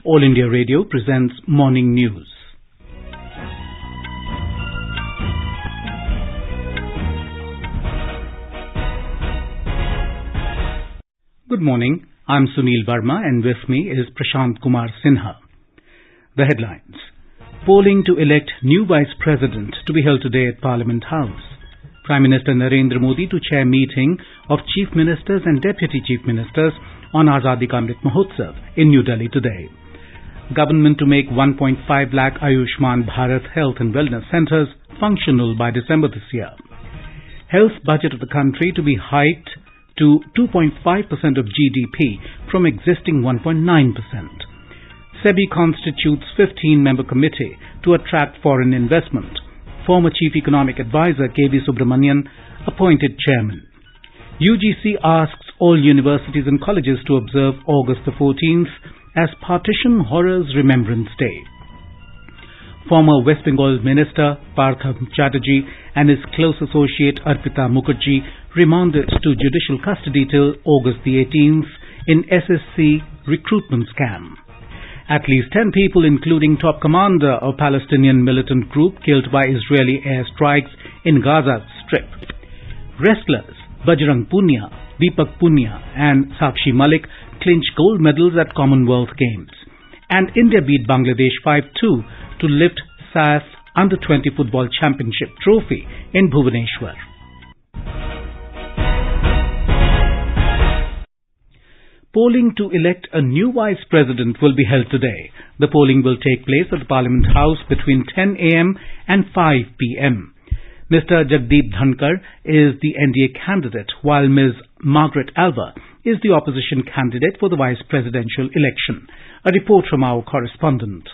All India Radio presents Morning News. Good morning. I'm Sunil Verma and with me is Prashant Kumar Sinha. The headlines. Polling to elect new Vice President to be held today at Parliament House. Prime Minister Narendra Modi to chair meeting of Chief Ministers and Deputy Chief Ministers on Azadi Ka Amrit Mahotsav in New Delhi today. Government to make 1.5 lakh Ayushman Bharat Health and Wellness Centres functional by December this year. Health budget of the country to be hiked to 2.5% of GDP from existing 1.9%. SEBI constitutes 15-member committee to attract foreign investment. Former Chief Economic Advisor K.V. Subramanian appointed chairman. UGC asks all universities and colleges to observe August the 14th as Partition Horrors Remembrance Day. Former West Bengal Minister Partha Chatterjee and his close associate Arpita Mukherjee remanded to judicial custody till August the 18th in SSC recruitment scam. At least 10 people, including top commander of Palestinian militant group, killed by Israeli airstrikes in Gaza Strip. Wrestlers Bajrang Punia, Deepak Punia and Sakshi Malik clinched gold medals at Commonwealth Games. And India beat Bangladesh 5-2 to lift SAF Under-20 Football Championship trophy in Bhubaneswar. Polling to elect a new Vice President will be held today. The polling will take place at the Parliament House between 10 a.m. and 5 p.m. Mr. Jagdeep Dhankar is the NDA candidate, while Ms. Margaret Alva is the opposition candidate for the Vice Presidential election. A report from our correspondent.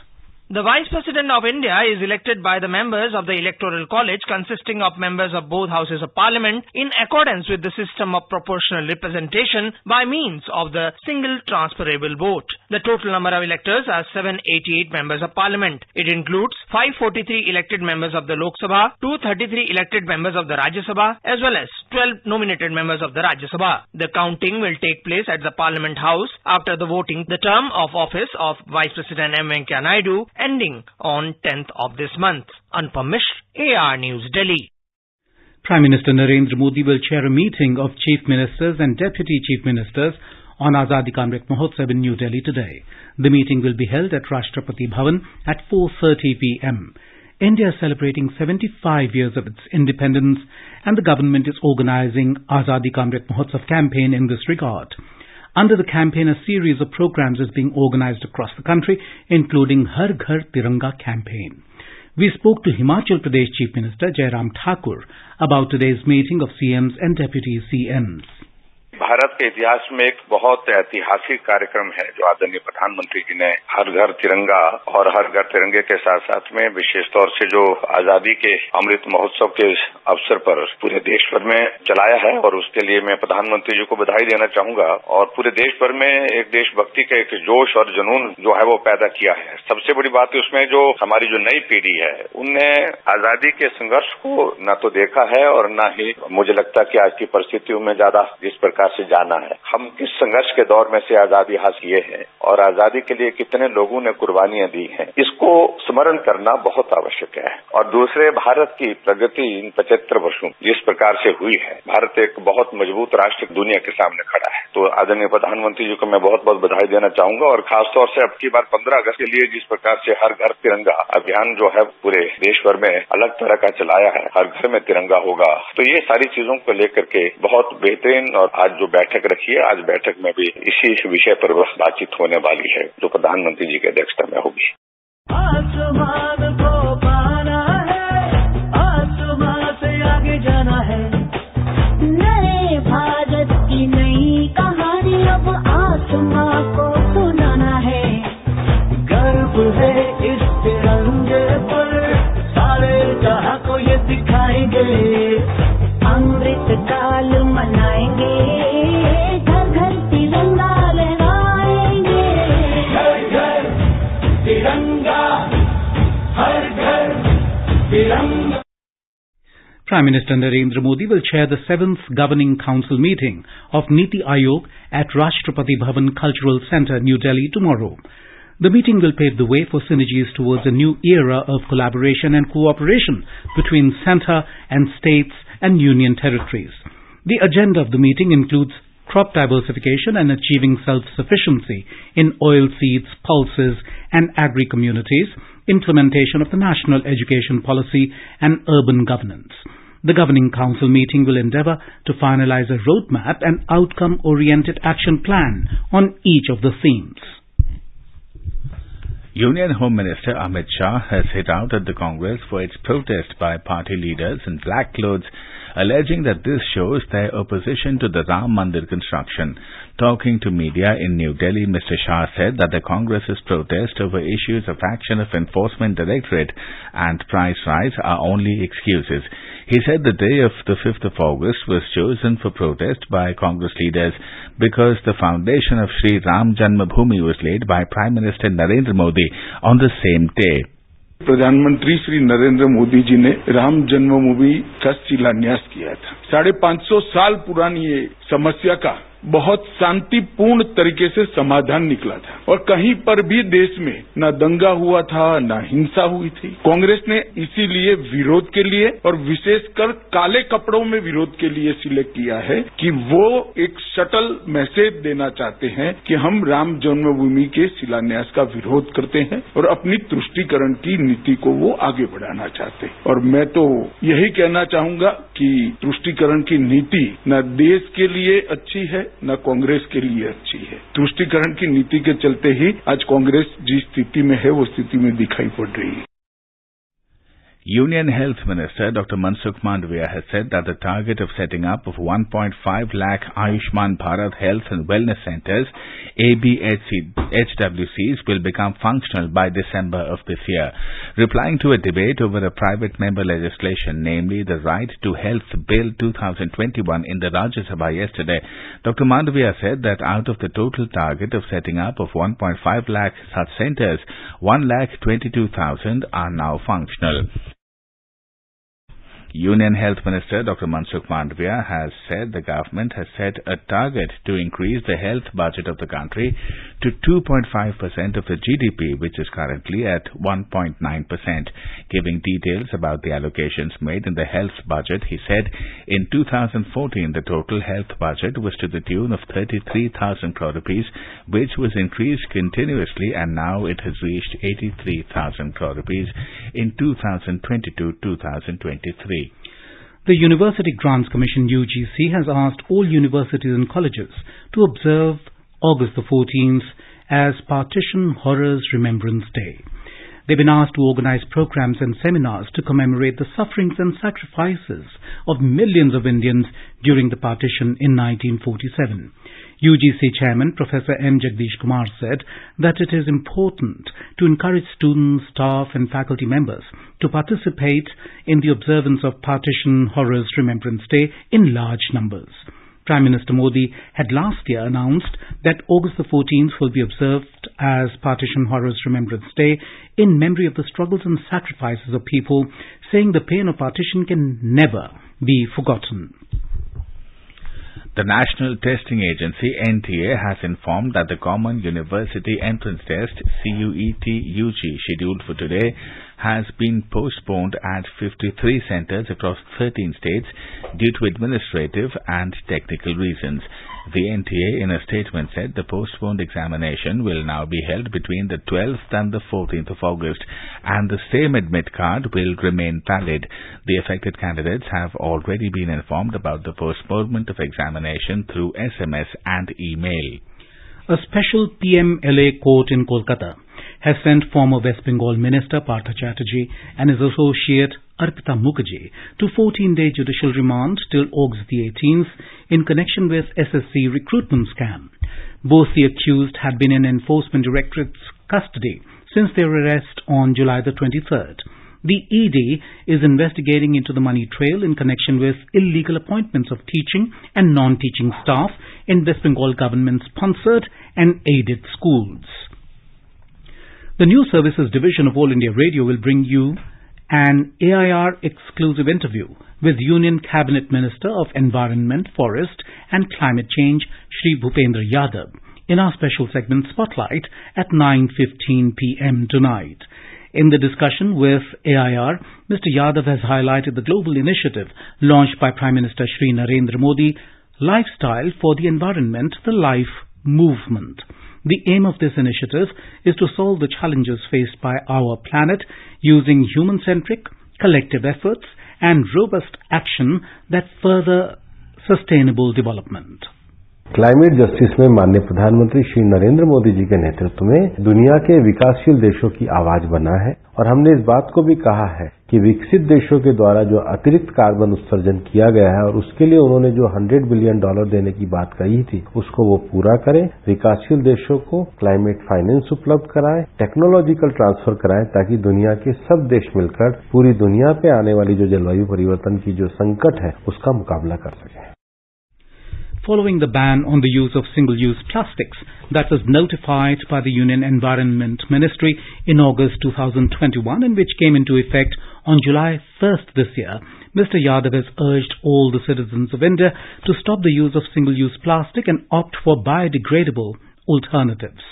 The Vice President of India is elected by the members of the Electoral College consisting of members of both Houses of Parliament in accordance with the system of proportional representation by means of the single transferable vote. The total number of electors are 788 members of Parliament. It includes 543 elected members of the Lok Sabha, 233 elected members of the Rajya Sabha as well as 12 nominated members of the Rajya Sabha. The counting will take place at the Parliament House after the voting. The term of office of Vice President M. Venkaiah Naidu ending on 10th of this month. Anupam Mishra, AR News, Delhi. Prime Minister Narendra Modi will chair a meeting of Chief Ministers and Deputy Chief Ministers on Azadi Ka Amrit Mahotsav in New Delhi today. The meeting will be held at Rashtrapati Bhavan at 4:30 p.m. India is celebrating 75 years of its independence and the government is organizing Azadi Ka Amrit Mahotsav campaign in this regard. Under the campaign, a series of programs is being organized across the country, including Har Ghar Tiranga campaign. We spoke to Himachal Pradesh Chief Minister Jairam Thakur about today's meeting of CMs and Deputy CMs. Bharat के इतिहास में एक बहुत ऐतिहासिक कार्यक्रम है जो आदरणीय प्रधानमंत्री जी ने हर घर तिरंगा और हर घर तिरंगे के साथ साथ में विशेष तौर से जो आजादी के अमृत महोत्सव के अवसर पर पूरे देश भर में चलाया है और उसके लिए मैं प्रधानमंत्री जी को बधाई देना चाहूंगा और पूरे देश भर में एक देशभक्ति का एक जोश और जुनून जो है वो पैदा किया है। सबसे बड़ी बात उसमें जो हमारी जो नई पीढ़ी है उनने आजादी के संघर्ष को न तो देखा है और न ही मुझे लगता कि आज की परिस्थितियों में ज्यादा जिस प्रकार से जाना है। हम किस संघर्ष के दौर में से आजादी हासिल किए हैं और आजादी के लिए कितने लोगों ने कुर्बानियां दी हैं, इसको स्मरण करना बहुत आवश्यक है। और दूसरे, भारत की प्रगति इन 75 वर्षों जिस प्रकार से हुई है, भारत एक बहुत मजबूत राष्ट्र दुनिया के सामने खड़ा है। तो आदरणीय प्रधानमंत्री जी को मैं बहुत बहुत बधाई देना चाहूंगा और खासतौर से अब की बार 15 अगस्त के लिए जिस प्रकार से हर घर तिरंगा अभियान जो है पूरे देश भर में अलग तरह का चलाया है, हर घर में तिरंगा होगा, तो ये सारी चीजों को लेकर के बहुत बेहतरीन और आज जो बैठक रखी है, आज बैठक में भी इसी विषय पर बातचीत होने वाली है जो प्रधानमंत्री जी की अध्यक्षता में होगी। आसमान को पाना है, आसमान से आगे जाना है, नए भारत की नई कहानी अब आसमान को सुनाना है। गर्व है इस तिरंगे पर, सारे जहां को ये दिखाएंगे, अमृत काल मनाएंगे, घर घर तिरंगा लहराएंगे। घर घर तिरंगा, हर घर तिरंगा। Prime Minister Narendra Modi will chair the 7th Governing Council meeting of Niti Aayog at Rashtrapati Bhavan Cultural Centre, New Delhi tomorrow. The meeting will pave the way for synergies towards a new era of collaboration and cooperation between centre and states and union territories. The agenda of the meeting includes crop diversification and achieving self-sufficiency in oilseeds, pulses and agri-communities, implementation of the National Education Policy and urban governance. The Governing Council meeting will endeavour to finalise a roadmap and outcome-oriented action plan on each of the themes. Union Home Minister Amit Shah has hit out at the Congress for its protest by party leaders in black clothes, alleging that this shows their opposition to the Ram Mandir construction. Talking to media in New Delhi, Mr. Shah said that the Congress's protest over issues of action of Enforcement Directorate and price rise are only excuses. He said the day of the 5th of August was chosen for protest by Congress leaders because the foundation of Sri Ram Janmabhoomi was laid by Prime Minister Narendra Modi on the same day. प्रधानमंत्री श्री नरेंद्र मोदी जी ने राम जन्मभूमि का शिलान्यास किया था। 550 साल पुरानी ये समस्या का बहुत शांतिपूर्ण तरीके से समाधान निकला था और कहीं पर भी देश में न दंगा हुआ था न हिंसा हुई थी। कांग्रेस ने इसीलिए विरोध के लिए और विशेषकर काले कपड़ों में विरोध के लिए सिलेक्ट किया है कि वो एक सटल मैसेज देना चाहते हैं कि हम राम जन्मभूमि के शिलान्यास का विरोध करते हैं और अपनी तुष्टीकरण की नीति को वो आगे बढ़ाना चाहते हैं। और मैं तो यही कहना चाहूंगा कि तुष्टीकरण की नीति न देश के लिए अच्छी है न कांग्रेस के लिए अच्छी है। तुष्टीकरण की नीति के चलते ही आज कांग्रेस जिस स्थिति में है वो स्थिति में दिखाई पड़ रही है। Union Health Minister Dr. Mansukh Mandavia has said that the target of setting up of 1.5 lakh Ayushman Bharat Health and Wellness Centres, HWCs, will become functional by December of this year. Replying to a debate over a private member legislation, namely the Right to Health Bill 2021 in the Rajya Sabha yesterday, Dr. Mandavia said that out of the total target of setting up of 1.5 lakh such centres, 1,22,000 are now functional. Union Health Minister Dr. Mansukh Mandavia has said the government has set a target to increase the health budget of the country to 2.5% of the GDP, which is currently at 1.9%. Giving details about the allocations made in the health budget, he said in 2014 the total health budget was to the tune of 33,000 crore rupees, which was increased continuously, and now it has reached 83,000 crore rupees in 2022-2023. The University Grants Commission UGC has asked all universities and colleges to observe August the 14th as Partition Horrors Remembrance Day. They've been asked to organize programs and seminars to commemorate the sufferings and sacrifices of millions of Indians during the partition in 1947. UGC Chairman Professor M. Jagdish Kumar said that it is important to encourage students, staff and faculty members to participate in the observance of Partition Horrors Remembrance Day in large numbers. Prime Minister Modi had last year announced that August the 14th will be observed as Partition Horrors Remembrance Day in memory of the struggles and sacrifices of people, saying the pain of partition can never be forgotten. The National Testing Agency NTA has informed that the Common University Entrance Test CUET-UG scheduled for today has been postponed at 53 centres across 13 states due to administrative and technical reasons. The NTA in a statement said the postponed examination will now be held between the 12th and the 14th of August, and the same admit card will remain valid. The affected candidates have already been informed about the postponement of examination through SMS and email. A special PMLA court in Kolkata has sent former West Bengal Minister Partha Chatterjee and his associate Arpita Mukherjee to 14-day judicial remand till August the 18th in connection with SSC recruitment scam. Both the accused had been in Enforcement Directorate's custody since their arrest on July the 23rd. The ED is investigating into the money trail in connection with illegal appointments of teaching and non-teaching staff in West Bengal government-sponsored and aided schools. The News Services Division of All India Radio will bring you an AIR exclusive interview with Union Cabinet Minister of Environment, Forest and Climate Change, Shri Bhupendra Yadav. in our special segment Spotlight at 9:15 p.m. tonight. In the discussion with AIR, Mr. Yadav has highlighted the global initiative launched by Prime Minister Shri Narendra Modi, Lifestyle for the Environment, the LIFE movement. The aim of this initiative is to solve the challenges faced by our planet using human-centric, collective efforts and robust action that further sustainable development. Climate justice में माननीय प्रधानमंत्री श्री नरेंद्र मोदी जी के नेतृत्व में दुनिया के विकासशील देशों की आवाज बना है और हमने इस बात को भी कहा है कि विकसित देशों के द्वारा जो अतिरिक्त कार्बन उत्सर्जन किया गया है और उसके लिए उन्होंने जो $100 बिलियन देने की बात कही थी उसको वो पूरा करें, विकासशील देशों को क्लाइमेट फाइनेंस उपलब्ध कराएं, टेक्नोलॉजिकल ट्रांसफर कराएं ताकि दुनिया के सब देश मिलकर पूरी दुनिया पे आने वाली जो जलवायु परिवर्तन की जो संकट है उसका मुकाबला कर सकें. Following the ban on the use of single-use plastics that was notified by the Union Environment Ministry in August 2021 and which came into effect on July 1st this year, Mr. Yadav has urged all the citizens of India to stop the use of single-use plastic and opt for biodegradable alternatives.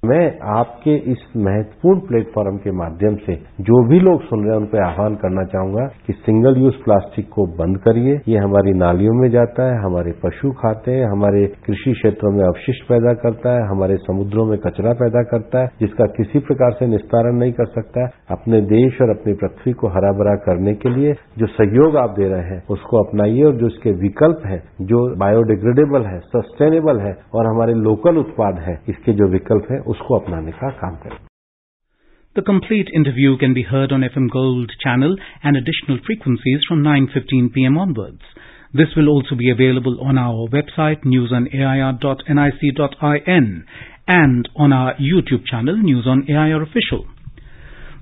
मैं आपके इस महत्वपूर्ण platform के माध्यम से जो भी लोग सुन रहे हैं उन पर आह्वान करना चाहूंगा कि सिंगल यूज प्लास्टिक को बंद करिए. ये हमारी नालियों में जाता है, हमारे पशु खाते हैं, हमारे कृषि क्षेत्रों में अवशिष्ट पैदा करता है, हमारे समुद्रों में कचरा पैदा करता है जिसका किसी प्रकार से निस्तारण नहीं कर सकता. अपने देश और अपनी पृथ्वी को हरा भरा करने के लिए जो सहयोग आप दे रहे हैं उसको अपनाइए और जो इसके विकल्प है, जो बायोडिग्रेडेबल है, सस्टेनेबल है और हमारे लोकल उत्पाद है, इसके जो विकल्प है उसको अपनाने का काम करें. The complete interview can be heard on FM Gold channel and additional frequencies from 9:15 p.m. onwards. This will also be available on our website newsonair.nic.in and on our YouTube channel News on AIR Official.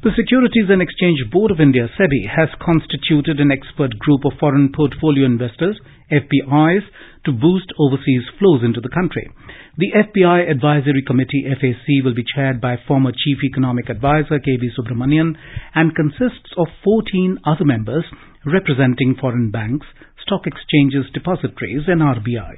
The Securities and Exchange Board of India, SEBI, has constituted an expert group of foreign portfolio investors, FPIs, to boost overseas flows into the country. The FPI Advisory Committee, FAC, will be chaired by former Chief Economic Advisor K.V. Subramanian and consists of 14 other members representing foreign banks, stock exchanges, depositories and RBI.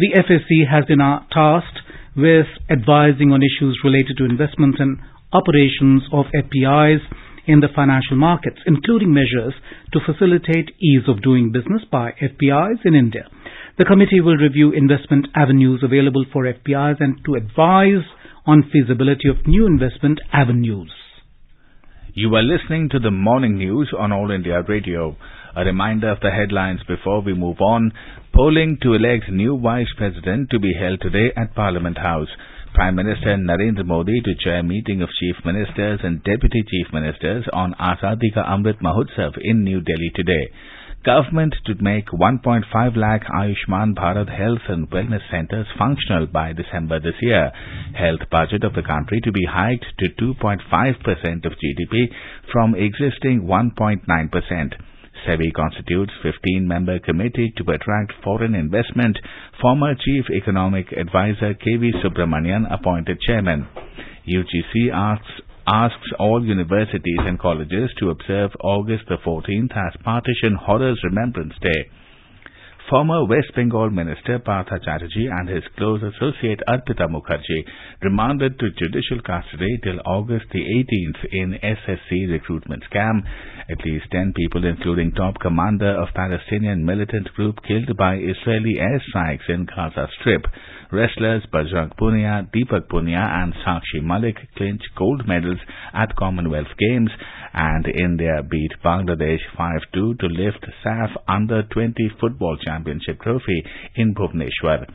The FAC has been tasked with advising on issues related to investments and operations of FPIs in the financial markets, including measures to facilitate ease of doing business by FPIs in India. The committee will review investment avenues available for FPIs and to advise on feasibility of new investment avenues. You are listening to the morning news on All India Radio. A reminder of the headlines before we move on. Polling to elect new Vice President to be held today at Parliament House. Prime Minister Narendra Modi to chair meeting of Chief Ministers and Deputy Chief Ministers on Azadi Ka Amrit Mahotsav in New Delhi today. Government to make 1.5 lakh Ayushman Bharat Health and Wellness Centres functional by December this year. Health budget of the country to be hiked to 2.5% of GDP from existing 1.9%. SEBI constitutes 15-member committee to attract foreign investment. Former Chief Economic Advisor K.V. Subramanian appointed chairman. UGC asks all universities and colleges to observe August the 14th as Partition Horrors Remembrance Day. Former West Bengal Minister Partha Chatterjee and his close associate Arpita Mukherjee remanded to judicial custody till August the 18th in SSC recruitment scam. At least 10 people, including top commander of Palestinian militant group, killed by Israeli airstrikes in Gaza Strip. Wrestlers Bajrang Punia, Deepak Punia and Sakshi Malik clinched gold medals at Commonwealth Games, and India beat Bangladesh 5-2 to lift SAF Under-20 Football Championship trophy in Bhubaneswar.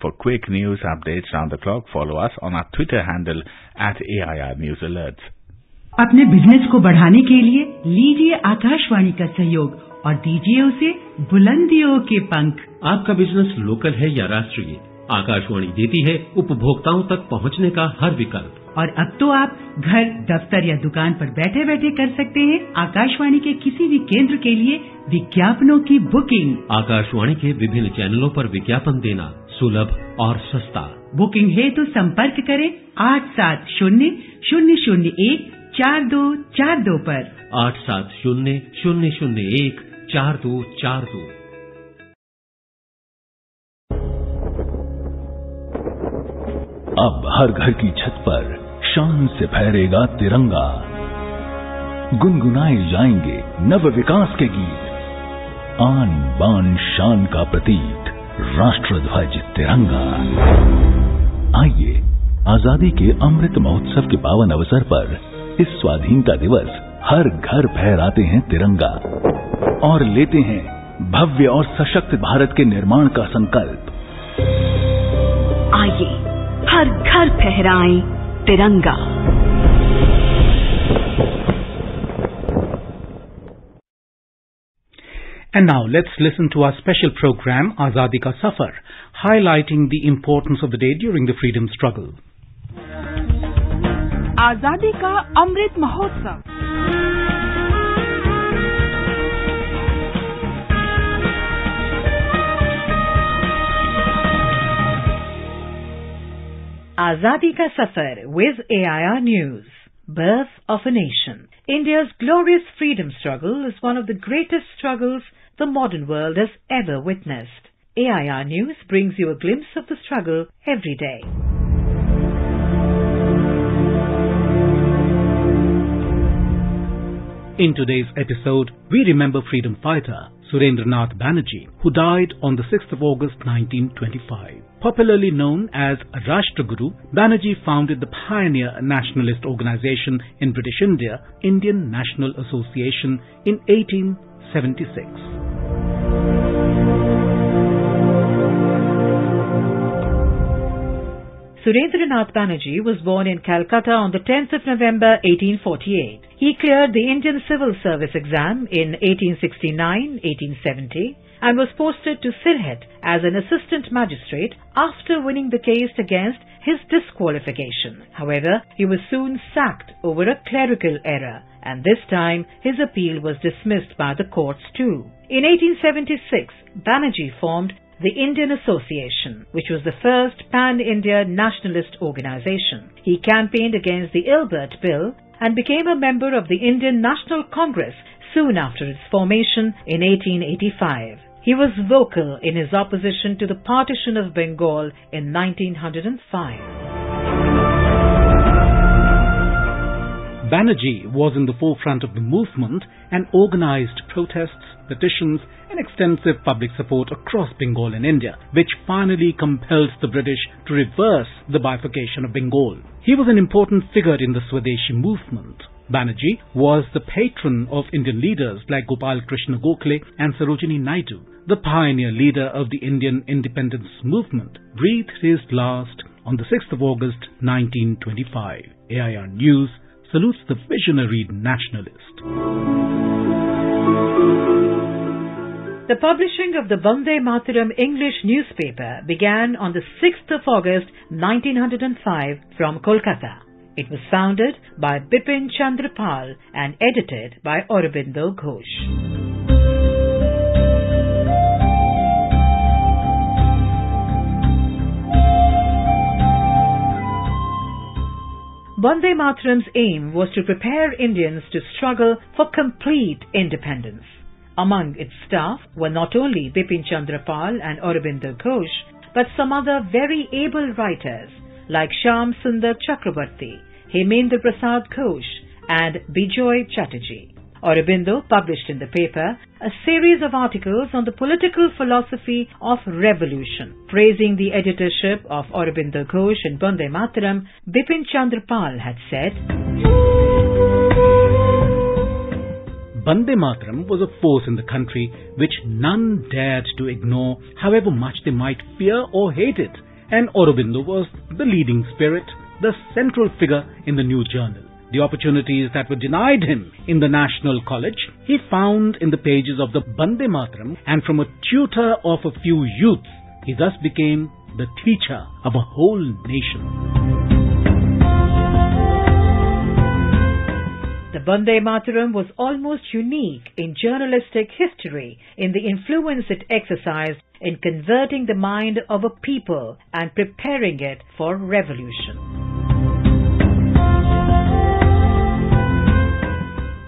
For quick news updates round the clock, follow us on our Twitter handle @AIR News Alerts. अपने business को बढ़ाने के लिए लीजिए आकाशवाणी का सहयोग और दीजिए उसे बुलंदियों के पंख। आपका बिजनेस लोकल है या राष्ट्रीय, आकाशवाणी देती है उपभोक्ताओं तक पहुंचने का हर विकल्प। और अब तो आप घर, दफ्तर या दुकान पर बैठे बैठे कर सकते हैं आकाशवाणी के किसी भी केंद्र के लिए विज्ञापनों की बुकिंग। आकाशवाणी के विभिन्न चैनलों पर विज्ञापन देना सुलभ और सस्ता। बुकिंग है तो संपर्क करें 8700014242 पर 8700014242। अब हर घर की छत पर शान से फहरेगा तिरंगा, गुनगुनाए जाएंगे नव विकास के गीत, आन बान शान का प्रतीक राष्ट्रध्वज तिरंगा। आइए आजादी के अमृत महोत्सव के पावन अवसर पर इस स्वाधीनता दिवस हर घर फहराते हैं तिरंगा और लेते हैं भव्य और सशक्त भारत के निर्माण का संकल्प। आइए हर घर फहराएं तिरंगा। And now let's listen to our special program Azadi Ka Safar, highlighting the importance of the day during the freedom struggle. आजादी का Amrit Mahotsav. Azadi Ka Safar with AIR News. Birth of a Nation. India's glorious freedom struggle is one of the greatest struggles the modern world has ever witnessed. AIR News brings you a glimpse of the struggle every day. In today's episode, we remember freedom fighter Surendranath Banerjee, who died on the 6th of August 1925. Popularly known as Rashtraguru, Banerjee founded the pioneer nationalist organization in British India, Indian National Association, in 1876. Surendranath Banerjee was born in Calcutta on the 10th of November 1848. He cleared the Indian Civil Service exam in 1869-1870 and was posted to Sylhet as an assistant magistrate after winning the case against his disqualification. However, he was soon sacked over a clerical error, and this time his appeal was dismissed by the courts too. In 1876, Banerjee formed the Indian Association, which was the first pan-India nationalist organization. He campaigned against the Ilbert Bill and became a member of the Indian National Congress soon after its formation in 1885. He was vocal in his opposition to the partition of Bengal in 1905. Banerjee was in the forefront of the movement and organized protests, petitions and extensive public support across Bengal and India, which finally compelled the British to reverse the bifurcation of Bengal. He was an important figure in the Swadeshi movement. Banerjee was the patron of Indian leaders like Gopal Krishna Gokhale and Sarojini Naidu. The pioneer leader of the Indian independence movement breathed his last on the 6th of August 1925. AIR News salutes the visionary nationalist. The publishing of the Vande Mataram English newspaper began on the 6th of August 1905 from Kolkata. It was founded by Bipin Chandra Pal and edited by Aurobindo Ghosh. Vande Mataram's aim was to prepare Indians to struggle for complete independence. Among its staff were not only Bipin Chandra Pal and Aurobindo Ghosh, but some other very able writers like Shyam Sundar Chakrabarti, Hemendra Prasad Ghosh and Bijoy Chatterjee. Aurobindo published in the paper a series of articles on the political philosophy of revolution. Praising the editorship of Aurobindo Ghosh and Vande Mataram, Bipin Chandra Pal had said, Vande Mataram was a force in the country which none dared to ignore, however much they might fear or hate it, and Aurobindo was the leading spirit, the central figure in the new journal. The opportunities that were denied him in the National College, he found in the pages of the Vande Mataram, and from a tutor of a few youths, he thus became the teacher of a whole nation. The Vande Mataram was almost unique in journalistic history in the influence it exercised in converting the mind of a people and preparing it for revolution.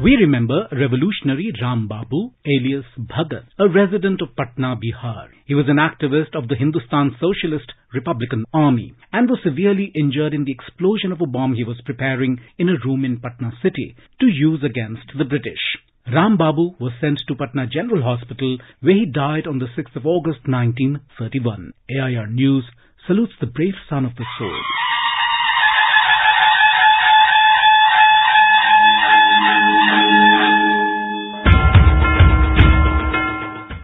We remember revolutionary Ram Babu, alias Bhagat, a resident of Patna, Bihar. He was an activist of the Hindustan Socialist Republican Army and was severely injured in the explosion of a bomb he was preparing in a room in Patna city to use against the British. Ram Babu was sent to Patna General Hospital, where he died on the 6th of August 1931. AIR News salutes the brave son of the soil.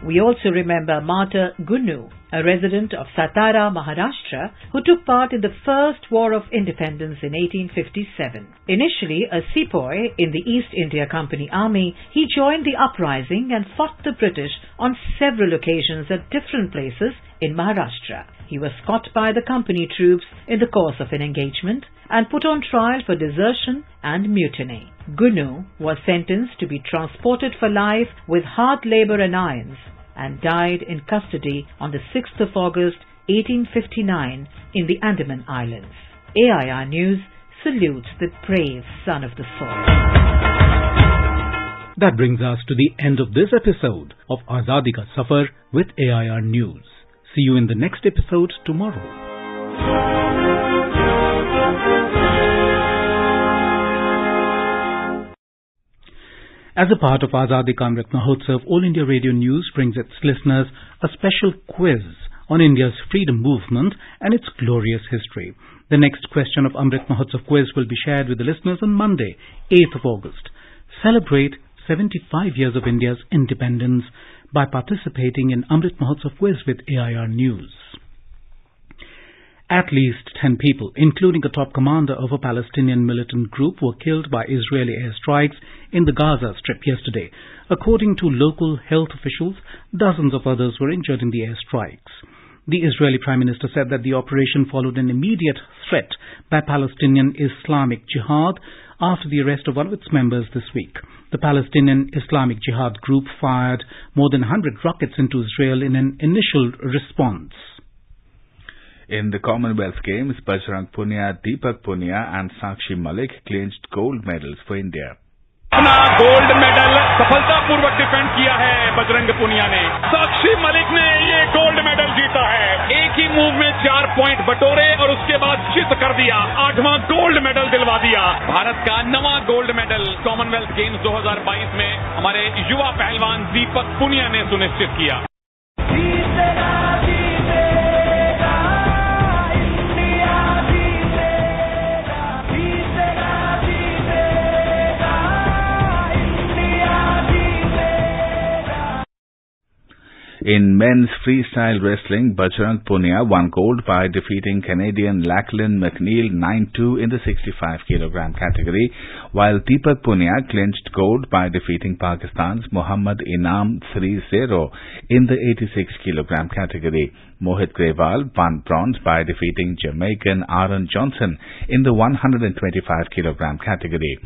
We also remember martyr Gunnu, a resident of Satara, Maharashtra, who took part in the First War of Independence in 1857. Initially a sepoy in the East India Company Army, he joined the uprising and fought the British on several occasions at different places in Maharashtra. He was caught by the company troops in the course of an engagement and put on trial for desertion and mutiny. Gunnu was sentenced to be transported for life with hard labor and irons, and died in custody on the 6th of August 1859 in the Andaman Islands. AIR News salutes the brave son of the soil. That brings us to the end of this episode of Azadi Ka Safar with AIR News. See you in the next episode tomorrow. As a part of Azadi Ka Amrit Mahotsav, All India Radio News brings its listeners a special quiz on India's freedom movement and its glorious history. The next question of Amrit Mahotsav quiz will be shared with the listeners on Monday, 8th of August. Celebrate 75 years of India's independence by participating in Amrit Mahotsav quiz with AIR News. At least 10 people, including a top commander of a Palestinian militant group, were killed by Israeli airstrikes in the Gaza Strip yesterday. According to local health officials, dozens of others were injured in the airstrikes. The Israeli Prime Minister said that the operation followed an immediate threat by Palestinian Islamic Jihad after the arrest of one of its members this week. The Palestinian Islamic Jihad group fired more than 100 rockets into Israel in an initial response. In the Commonwealth Games, Bajrang Punia, Deepak Punia and Sakshi Malik clinched gold medals for India. अपना gold medal सफलतापूर्वक defend किया है बजरंग पुनिया ने। साक्षी मलिक ने ये gold medal जीता है। एक ही मूव में 4 पॉइंट बटोरे और उसके बाद चित कर दिया, 8वां गोल्ड मेडल दिलवा दिया। भारत का 9वां गोल्ड मेडल कॉमनवेल्थ गेम्स 2022 में हमारे युवा पहलवान दीपक पुनिया ने सुनिश्चित किया। In men's freestyle wrestling, Bajrang Punia won gold by defeating Canadian Lachlan McNeil 9-2 in the 65 kg category, while Deepak Punia clinched gold by defeating Pakistan's Muhammad Inam 3-0 in the 86 kg category. Mohit Grewal won bronze by defeating Jamaican Aaron Johnson in the 125 kg category.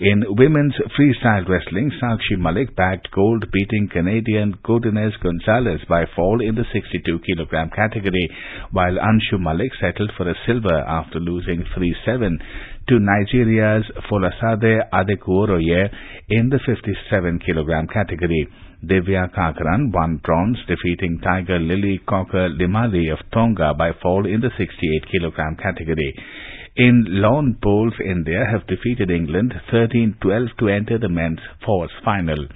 In women's freestyle wrestling, Sakshi Malik bagged gold, beating Canadian Godinez Gonzalez by fall in the 62 kg category, while Anshu Malik settled for a silver after losing 3-7 to Nigeria's Folasade Adekuoroye in the 57 kg category. Divya Kakran won bronze, defeating Tiger Lily Cocker Limali of Tonga by fall in the 68 kg category. In lawn bowls, India have defeated England 13-12 to enter the men's fours final.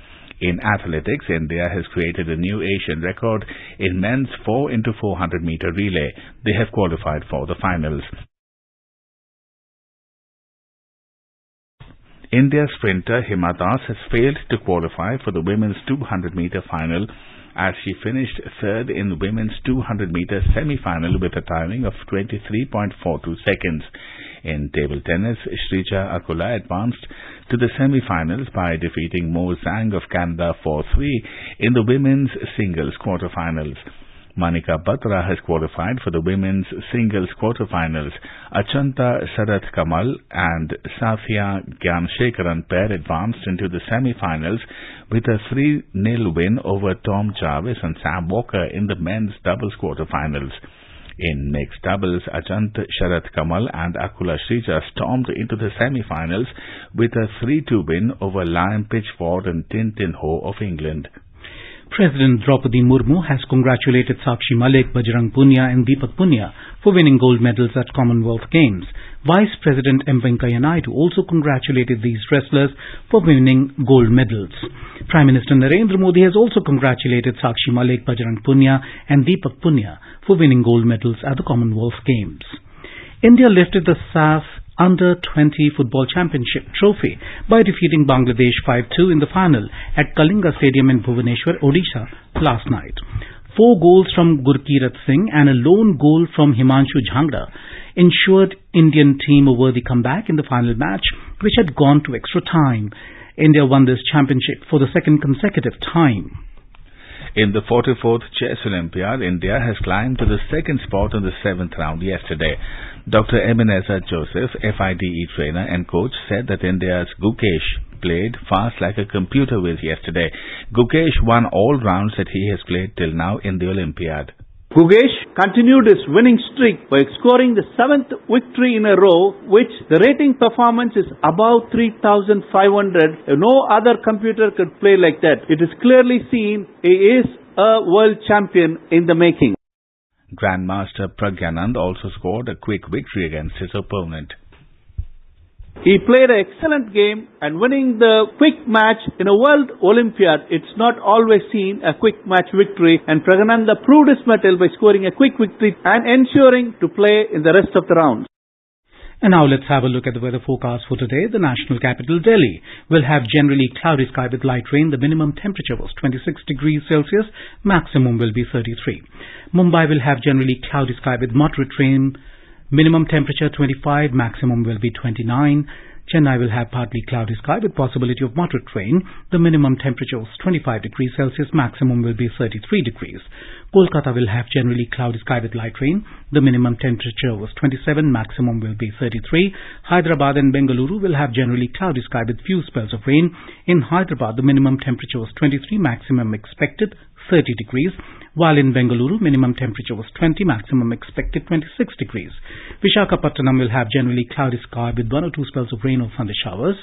In athletics, India has created a new Asian record in men's 4x400 meter relay. They have qualified for the finals. India's sprinter Hima Das has failed to qualify for the women's 200 meter final as she finished third in the women's 200 meter semi-final with a timing of 23.42 seconds. In table tennis, Shrija Akula advanced to the semi-finals by defeating Mo Zhang of Canada 4-3 in the women's singles quarterfinals. Manika Batra has qualified for the women's singles quarterfinals. Achanta Sarath Kamal and Safia Gyanshekaran pair advanced into the semi-finals with a 3-0 win over Tom Jarvis and Sam Walker in the men's doubles quarterfinals. In mixed doubles, Ajant Sharath Kamal and Akula Shrija stormed into the semi-finals with a 3-2 win over Liam Pitchford and Tintin Ho of England. President Draupadi Murmu has congratulated Sakshi Malik, Bajrang Punia and Deepak Punia for winning gold medals at Commonwealth Games. Vice President M. Venkaiah Naidu also congratulated these wrestlers for winning gold medals. Prime Minister Narendra Modi has also congratulated Sakshi Malik, Bajrang Punia and Deepak Punia for winning gold medals at the Commonwealth Games. India lifted the SAF Under-20 Football Championship trophy by defeating Bangladesh 5-2 in the final at Kalinga Stadium in Bhubaneswar, Odisha last night. 4 goals from Gurkirat Singh and a lone goal from Himanshu Jhangra ensured Indian team a worthy comeback in the final match, which had gone to extra time. India won this championship for the second consecutive time. In the 44th Chess Olympiad, India has climbed to the second spot in the 7th round yesterday. Dr. Ebenezer Joseph, FIDE trainer and coach, said that India's Gukesh played fast like a computer whiz yesterday. Gukesh won all rounds that he has played till now in the Olympiad. Gukesh continued his winning streak by scoring the 7th victory in a row, which the rating performance is above 3,500. No other computer could play like that. It is clearly seen he is a world champion in the making. Grandmaster Pragyanand also scored a quick victory against his opponent. He played an excellent game and winning the quick match in a World Olympiad. It's not always seen a quick match victory, and Pragyananda proved his mettle by scoring a quick victory and ensuring to play in the rest of the rounds. And now let's have a look at the weather forecast for today. The national capital, Delhi, will have generally cloudy sky with light rain. The minimum temperature was 26 degrees Celsius. Maximum will be 33. Mumbai will have generally cloudy sky with moderate rain. Minimum temperature 25. Maximum will be 29. Chennai will have partly cloudy sky with possibility of moderate rain. The minimum temperature was 25 degrees Celsius. Maximum will be 33 degrees. Kolkata will have generally cloudy sky with light rain. The minimum temperature was 27. Maximum will be 33. Hyderabad and Bengaluru will have generally cloudy sky with few spells of rain. In Hyderabad, the minimum temperature was 23. Maximum expected 30 degrees. While in Bengaluru, minimum temperature was 20, maximum expected 26 degrees. Visakhapatnam will have generally cloudy sky with 1 or 2 spells of rain or thunder showers.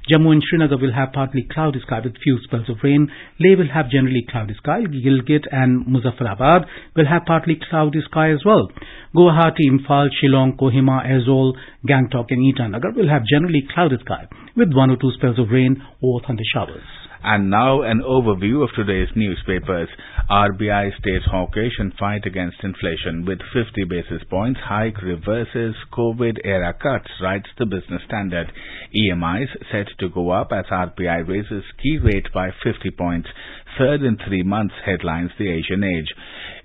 Jammu and Srinagar will have partly cloudy sky with few spells of rain. Leh will have generally cloudy sky. Gilgit and Muzaffarabad will have partly cloudy sky as well. Guwahati, Imphal, Shillong, Kohima, Aizawl, Gangtok and Itanagar will have generally cloudy sky with 1 or 2 spells of rain or thunder showers. And now an overview of today's newspapers. RBI states hawkish and fight against inflation with 50 basis points hike reverses COVID-era cuts, writes the Business Standard. EMIs set to go up as RBI raises key rate by 50 points. Third in 3 months, headlines the Asian Age.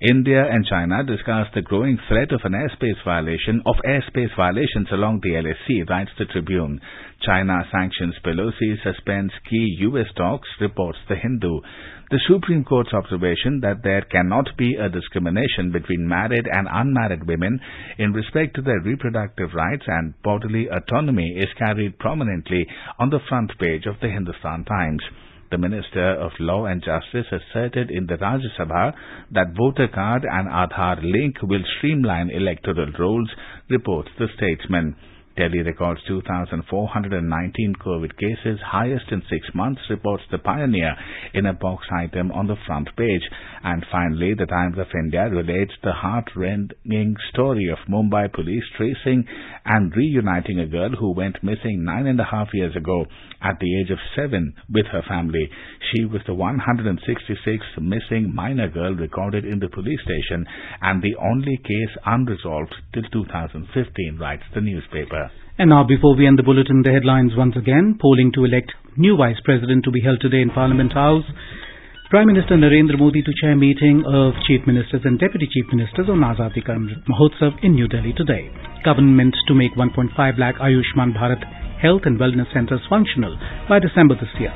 India and China discuss the growing threat of airspace violations along the LAC, writes the Tribune. China sanctions Pelosi, suspends key U.S. talks, reports the Hindu. The Supreme Court's observation that there cannot be a discrimination between married and unmarried women in respect to their reproductive rights and bodily autonomy is carried prominently on the front page of the Hindustan Times. The Minister of Law and Justice asserted in the Rajya Sabha that voter card and Aadhaar link will streamline electoral rolls, reports the Statesman. Delhi records 2,419 COVID cases, highest in 6 months, reports the Pioneer in a box item on the front page. And finally, the Times of India relates the heart-rending story of Mumbai police tracing and reuniting a girl who went missing 9.5 years ago at the age of 7 with her family. She was the 166th missing minor girl recorded in the police station and the only case unresolved till 2015, writes the newspaper. And now, before we end the bulletin, the headlines once again. Polling to elect new Vice President to be held today in Parliament House. Prime Minister Narendra Modi to chair meeting of Chief Ministers and Deputy Chief Ministers on Azadi Ka Amrit Mahotsav in New Delhi today. Government to make 1.5 lakh Ayushman Bharat health and wellness centers functional by December this year.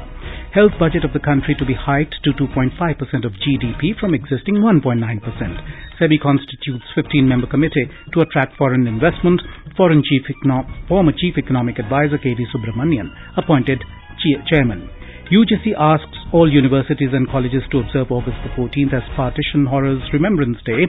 Health budget of the country to be hiked to 2.5% of GDP from existing 1.9%. SEBI constitutes 15-member committee to attract foreign investment. Former Chief Economic Advisor K.V. Subramanian appointed chairman. UGC asks all universities and colleges to observe August the 14th as Partition Horrors Remembrance Day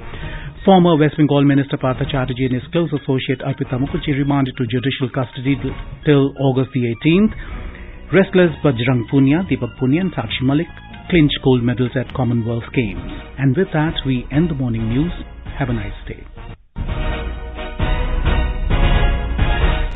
Former West Bengal Minister Partha Chatterjee and his close associate Arpita Mukherjee remanded to judicial custody till August the 18th. Wrestlers Bajrang Punia, Deepak Punia and Sakshi Malik clinched gold medals at Commonwealth Games. And with that, we end the morning news. Have a nice day.